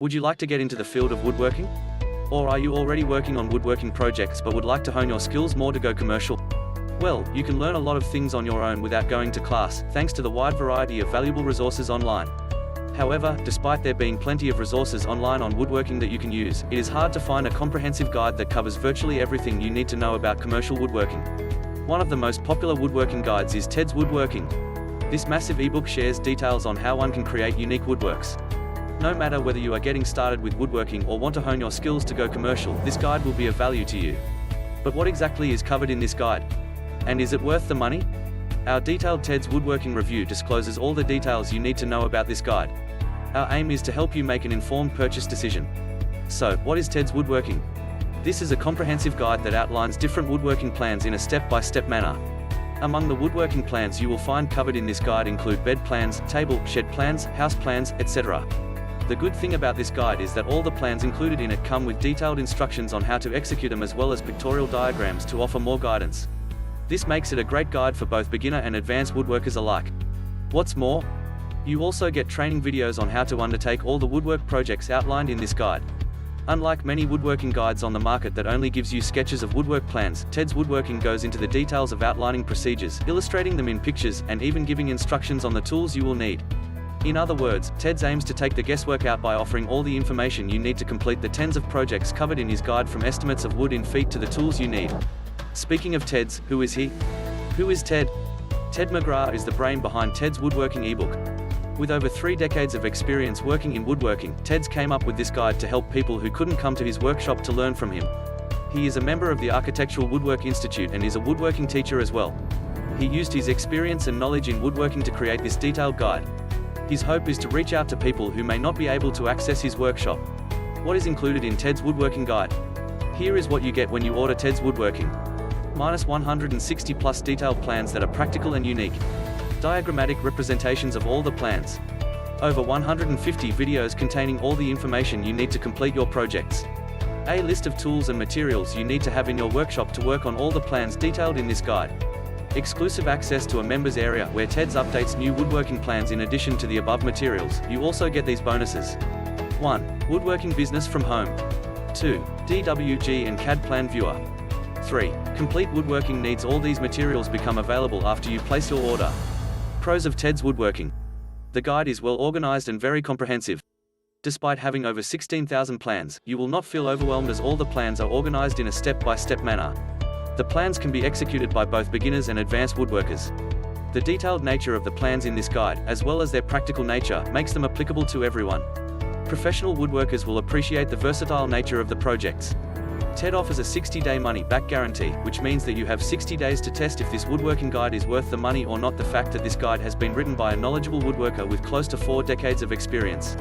Would you like to get into the field of woodworking? Or are you already working on woodworking projects but would like to hone your skills more to go commercial? Well, you can learn a lot of things on your own without going to class, thanks to the wide variety of valuable resources online. However, despite there being plenty of resources online on woodworking that you can use, it is hard to find a comprehensive guide that covers virtually everything you need to know about commercial woodworking. One of the most popular woodworking guides is TedsWoodworking. This massive ebook shares details on how one can create unique woodworks. No matter whether you are getting started with woodworking or want to hone your skills to go commercial, this guide will be of value to you. But what exactly is covered in this guide? And is it worth the money? Our detailed TedsWoodworking review discloses all the details you need to know about this guide. Our aim is to help you make an informed purchase decision. So, what is TedsWoodworking? This is a comprehensive guide that outlines different woodworking plans in a step-by-step manner. Among the woodworking plans you will find covered in this guide include bed plans, table, shed plans, house plans, etc. The good thing about this guide is that all the plans included in it come with detailed instructions on how to execute them as well as pictorial diagrams to offer more guidance. This makes it a great guide for both beginner and advanced woodworkers alike. What's more, you also get training videos on how to undertake all the woodwork projects outlined in this guide. Unlike many woodworking guides on the market that only gives you sketches of woodwork plans, TedsWoodworking goes into the details of outlining procedures, illustrating them in pictures, and even giving instructions on the tools you will need. In other words, Teds aims to take the guesswork out by offering all the information you need to complete the tens of projects covered in his guide, from estimates of wood in feet to the tools you need. Speaking of Teds, who is he? Who is Ted? Ted McGrath is the brain behind TedsWoodworking ebook. With over 3 decades of experience working in woodworking, Teds came up with this guide to help people who couldn't come to his workshop to learn from him. He is a member of the Architectural Woodwork Institute and is a woodworking teacher as well. He used his experience and knowledge in woodworking to create this detailed guide. His hope is to reach out to people who may not be able to access his workshop. What is included in Ted's Woodworking Guide? Here is what you get when you order Ted's Woodworking. Minus 160 plus detailed plans that are practical and unique. Diagrammatic representations of all the plans. Over 150 videos containing all the information you need to complete your projects. A list of tools and materials you need to have in your workshop to work on all the plans detailed in this guide. Exclusive access to a members area where Teds updates new woodworking plans. In addition to the above materials, you also get these bonuses. 1. Woodworking business from home. 2. DWG and CAD plan viewer. 3. Complete woodworking needs. All these materials become available after you place your order. Pros of Teds Woodworking. The guide is well organized and very comprehensive. Despite having over 16,000 plans, you will not feel overwhelmed as all the plans are organized in a step-by-step manner. The plans can be executed by both beginners and advanced woodworkers. The detailed nature of the plans in this guide, as well as their practical nature, makes them applicable to everyone. Professional woodworkers will appreciate the versatile nature of the projects. Ted offers a 60-day money-back guarantee, which means that you have 60 days to test if this woodworking guide is worth the money or not. The fact that this guide has been written by a knowledgeable woodworker with close to 4 decades of experience.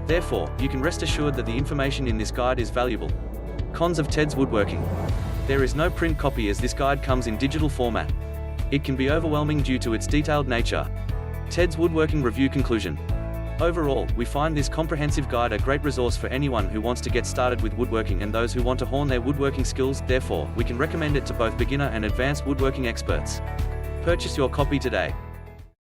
Therefore, you can rest assured that the information in this guide is valuable. Cons of Ted's Woodworking. There is no print copy as this guide comes in digital format. It can be overwhelming due to its detailed nature. Ted's Woodworking Review Conclusion. Overall, we find this comprehensive guide a great resource for anyone who wants to get started with woodworking and those who want to hone their woodworking skills. Therefore, we can recommend it to both beginner and advanced woodworking experts. Purchase your copy today.